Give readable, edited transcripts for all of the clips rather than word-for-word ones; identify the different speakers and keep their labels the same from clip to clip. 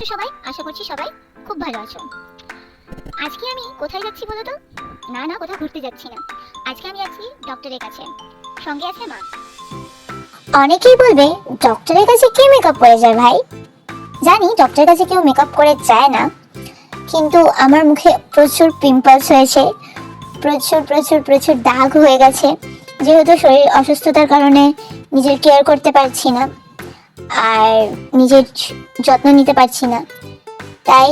Speaker 1: আছো সবাই? আশা করছি সবাই খুব ভালো আছো। আজকে আমি কোথায় যাচ্ছি বলো তো? না কোথাও ঘুরতে যাচ্ছি না। আজকে আমি যাচ্ছি ডক্টরের কাছে। সঙ্গে আছে মা।
Speaker 2: অনেকেই বলবে ডক্টরের কাছে কে মেকআপ করে যায় ভাই। জানি ডক্টরের কাছে কেউ মেকআপ করে যায় না, কিন্তু আমার মুখে প্রচুর পিম্পলস হয়েছে, প্রচুর প্রচুর প্রচুর দাগ হয়ে গেছে। যেহেতু শরীর অসুস্থতার কারণে নিজের কেয়ার করতে পারছি না আর নিজের যত্ন নিতে পারছি না, তাই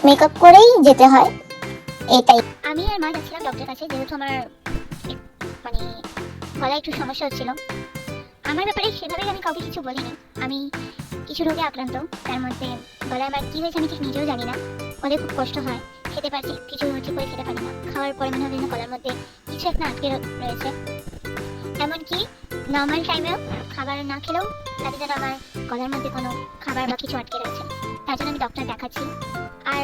Speaker 2: মেকআপ করেই যেতে হয়, এটাই।
Speaker 1: আমি আর মা যাচ্ছিলাম ডক্টরের কাছে, যেহেতু আমার মানে গলায় একটু সমস্যা হচ্ছিল। আমার ব্যাপারে সেভাবে আমি কাউকে কিছু বলিনি। আমি কিছু রোগে আক্রান্ত, তার মধ্যে গলায় আমার কি হয়েছে আমি ঠিক নিজেও জানি না। গলায় খুব কষ্ট হয়, খেতে পারছি কিছু ঠিক করে খেতে পারি না। খাওয়ার পরে মনে হয় গলার মধ্যে কিছু একটা আটকে রয়েছে। এমনকি নর্মাল টাইমেও খাবার না খেলেও লাগে যেন আমার গলার মধ্যে কোনো খাবার বা কিছু আটকে রয়েছে। তার জন্য আমি ডক্টর দেখাচ্ছি। আর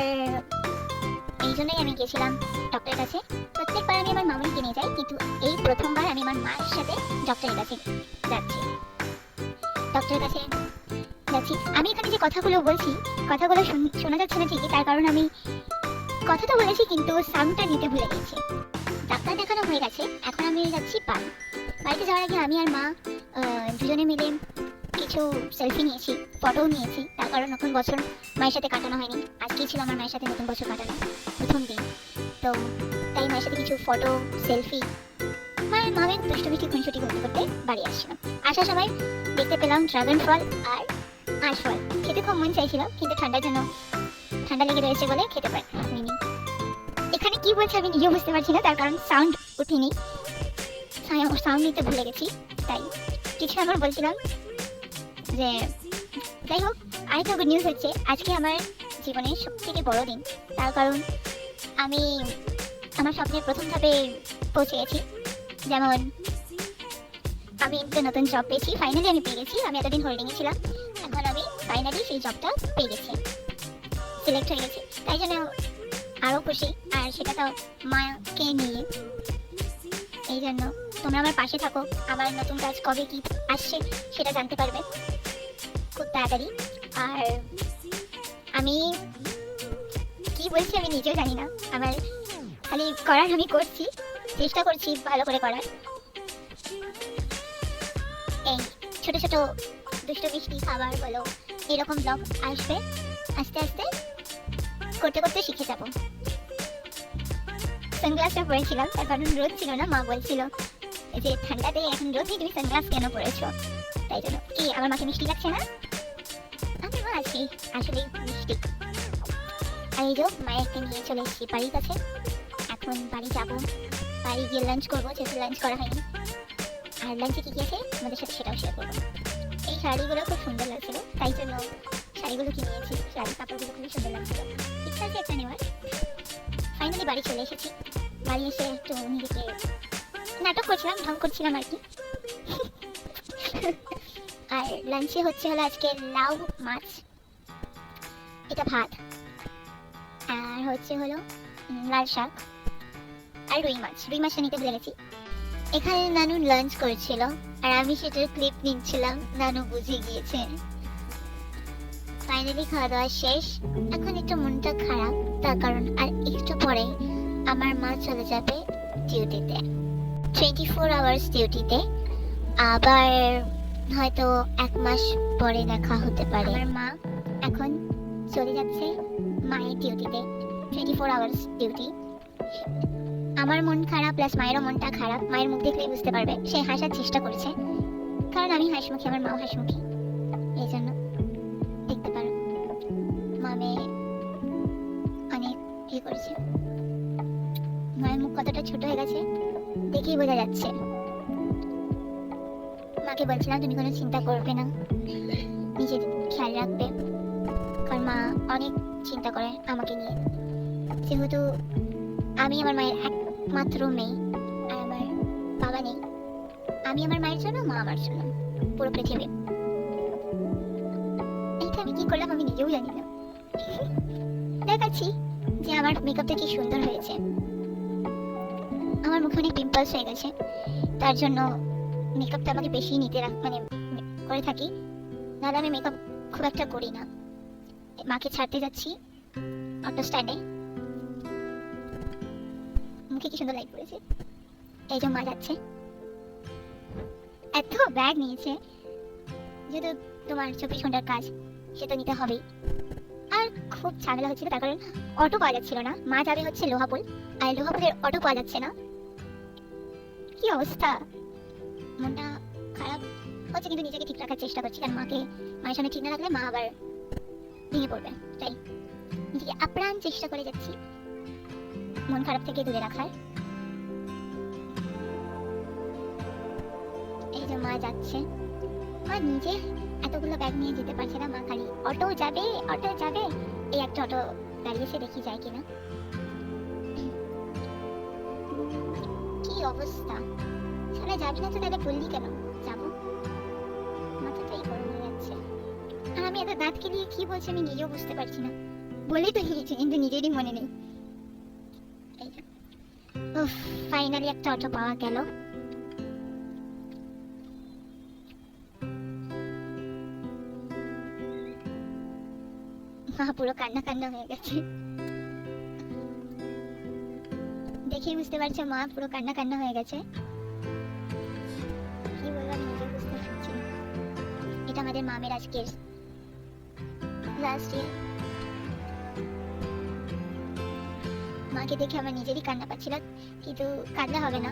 Speaker 1: এই জন্যই আমি গেছিলাম ডক্টরের কাছে। প্রত্যেকবার আমি আমার মামুনিকে নিয়ে যাই, কিন্তু এই প্রথমবার আমি আমার মায়ের সাথে ডক্টরের কাছে যাচ্ছি। ডক্টরের কাছে যাচ্ছি। আমি এখানে যে কথাগুলো বলছি, কথাগুলো শোনা যাচ্ছে না ঠিকই, তার কারণ আমি কথা তো বলেছি কিন্তু সাউন্ডটা নিতে ভুলে গেছি। ডাক্তার দেখানো হয়ে গেছে, এখন আমি যাচ্ছি বাড়ি। বাড়িতে যাওয়ার আগে আমি আর মা দুজনে মিলে কিছু সেলফি নিয়েছি, ফটোও নিয়েছি। তার কারণ নতুন বছর মায়ের সাথে কাটানো হয়নি। আজকেই ছিল আমার মায়ের সাথে নতুন বছর কাটানো প্রথম দিন, তো তাই মায়ের সাথে কিছু ফটো সেলফি মায়ের মামের দুষ্টমিষ্টি খুনসুটি করতে করতে বাড়ি আসছিলাম। আসার সময় দেখতে পেলাম ড্রাগন ফল আর আঁশফল। খেতে খুব মন চাইছিল, কিন্তু ঠান্ডার জন্য ঠান্ডা লেগে রয়েছে বলে খেতে পারিনি। এখানে কি বলছে আমি নিজেও বুঝতে পারছি না, তার কারণ সাউন্ড উঠিনি, সাউন্ড নিতে ভুলে গেছি। তাই কিছু আমার বলছিলাম যে যাই হোক, আরেকটা গুড নিউজ হচ্ছে আজকে আমার জীবনের সবথেকে বড় দিন। তার কারণ আমি আমার স্বপ্নের প্রথম ধাপে পৌঁছে গেছি। যেমন আমি একটা নতুন জব পেয়েছি, ফাইনালি আমি পেয়ে গেছি। আমি এতদিন হোল্ডিংয়ে ছিলাম, এখন আমি ফাইনালি সেই জবটা পেয়ে গেছি, সিলেক্ট হয়ে গেছি। তাই জন্য আরও খুশি, আর সেটা তো মাকে নিয়ে। এই জন্য তোমরা আমার পাশে থাকো, আমার নতুন কাজ কবে কি আসছে সেটা জানতে পারবে খুব তাড়াতাড়ি। আর আমি কি বলছি আমি নিজেও জানি না, আমার খালি করার আমি করছি, চেষ্টা করছি ভালো করে করার। এই ছোট ছোট দুষ্ট মিষ্টি খাবার বলো, এরকম ব্লগ আসবে, আস্তে আস্তে করতে করতে শিখে যাবো। সানগ্লাসটা পরেছিলাম তার কারণ রোদ ছিল না, মা বলছিল যে ঠান্ডাতে এখন রোদ নেই, তুমি সানগ্লাস কেন পরেছো, তাই জন্য। কি আমার মাকে মিষ্টি লাগছে না? আমি মা আছি আসলে মিষ্টি। আর এই যে মায়েরকে নিয়ে চলে এসেছি বাড়ির কাছে। এখন বাড়ি যাবো, বাড়ি গিয়ে লাঞ্চ করবো, যেহেতু লাঞ্চ করা হয়নি। আর লাঞ্চে কি কি আছে আমাদের সাথে সেটাও শেয়ার করবো। এই শাড়িগুলো খুব সুন্দর লাগছিল, তাই জন্য শাড়িগুলো কিনে নিয়েছি। শাড়ি কাপড়গুলো খুবই সুন্দর লাগছিল, ইচ্ছা আছে একটা নেওয়ার। ফাইনালি বাড়ি চলে এসেছি। বাড়ি এসে একটু নিজেকে নাটক করছিলাম, ঢং করছিলাম আর কি। আর লাঞ্চে হলো আজকে লাউ মাছ, এটা ভাত, আর হলো লাল শাক আর রুই মাছটা নিতে ভুলে গেছি। এখানে নানু লাঞ্চ করছিল আর আমি সেটার ক্লিপ নিচ্ছিলাম, নানু বুঝে গিয়েছে। ফাইনালি খাওয়া দাওয়া শেষ, এখন একটু মনটা খারাপ, তার কারণ আর একটু পরে আমার মা চলে যাবে ডিউটিতে, 24 আওয়ার্স ডিউটিতে। আবার হয়তো 1 মাস পরে দেখা হতে পারে। আমার মা এখন চলে যাচ্ছে মায়ের ডিউটিতে, 24 আওয়ার্স ডিউটি। আমার মন খারাপ, প্লাস মায়েরও মনটা খারাপ। মায়ের মুখ দেখলেই বুঝতে পারবে, সে হাসার চেষ্টা করছে, কারণ আমি হাসিমুখী, আমার মাও হাসিমুখী, এই জন্য দেখতে পারো মামে অনেক করেছে। মায়ের মুখ কতটা ছোট হয়ে গেছে দেখেই বোঝা যাচ্ছে। মাকে বলছিলাম তুমি কোনো চিন্তা করবে না, নিজের খেয়াল রাখবে, কারণ মা অনেক চিন্তা করে আমাকে নিয়ে। যেহেতু আমি আমার মায়ের একমাত্র মেয়ে আর আমার বাবা নেই, আমি আমার মায়ের জন্য, মা আমার জন্য, পুরো পৃথিবী। এইটা আমি কি করলাম আমি নিজেও জানি না। দেখাচ্ছি যে আমার মেকআপটা কি সুন্দর হয়েছে। আমার মুখে অনেক পিম্পলস হয়ে গেছে, তার জন্য মেকআপটা আমাকে বেশি নিতে করে থাকি, নাহলে আমি মেকআপ খুব একটা করি না। মাকে ছাড়তে যাচ্ছি অটো স্ট্যান্ডে। মুখে কি সুন্দর লাইট পড়েছে। এই যে মা যাচ্ছে, এত ব্যাগ নিয়েছে, যেহেতু তোমার 24 ঘন্টার কাজ, সে তো নিতে হবেই। আর খুব ঝামেলা হচ্ছিল, তার কারণ অটো পাওয়া যাচ্ছিল না। মা যাবে হচ্ছে লোহাপুল, আর লোহাপুলের অটো পাওয়া যাচ্ছে না। কি অবস্থা, মনটা খারাপ হচ্ছে, কিন্তু নিজেকে ঠিক রাখার চেষ্টা করছি, কারণ মায়ের সামনে ঠিক না রাখলে মা আবার ভেঙে পড়বে। তাই নিজেকে আপ্রাণ চেষ্টা করে যাচ্ছি মন খারাপ থেকে দূরে রাখার। এই যে মা যাচ্ছে, মা নিজে এতগুলো ব্যাগ নিয়ে যেতে পারছে না। মা খালি অটো যাবে অটো যাবে, এই একটা অটো দাঁড়িয়েছে, দেখি যায় কিনা। কি অবস্থা, সারা যাবি না তো তাহলে বললি কেন যাবো? মাথাটাই গরম হয়ে যাচ্ছে। আর আমি এত দাঁতকে দিয়ে কি বলছি আমি নিজেও বুঝতে পারছি না। বলেই তো নিয়েছি, কিন্তু নিজেরই মনে নেই। এই যে ফাইনালি একটা অটো পাওয়া গেল। মা পুরো কান্না কান্না হয়ে গেছে, দেখেই বুঝতে পারছে মা পুরো কান্না কান্না হয়ে গেছে। কি বলবো আমি নিজে বুঝতে পারছি না। এটা আমাদের মামের আজকের লাস্ট ইয়ার। মাকে দেখে আমার নিজেরই কান্না পাচ্ছিল, কিন্তু কান্না হবে না।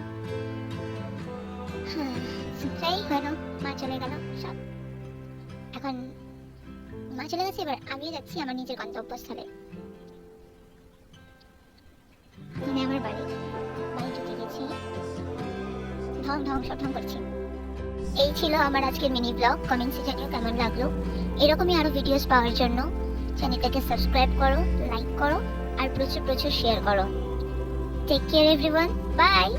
Speaker 1: যাই হলো, মা চলে গেল সব। এখন মা চলে গেছে, এবার আমিও যাচ্ছি আমার নিজের গন্তব্যস্থলে, মানে আমার বাড়ি ঢুকে গেছি। ঢং ঢং সব ঢং করছি। এই ছিল আমার আজকের মিনি ব্লগ। কমেন্টসে জানিও কেমন লাগলো। এরকমই আরো ভিডিওস পাওয়ার জন্য চ্যানেলটাকে সাবস্ক্রাইব করো, লাইক করো, আর প্রচুর প্রচুর শেয়ার করো। Take care everyone, by.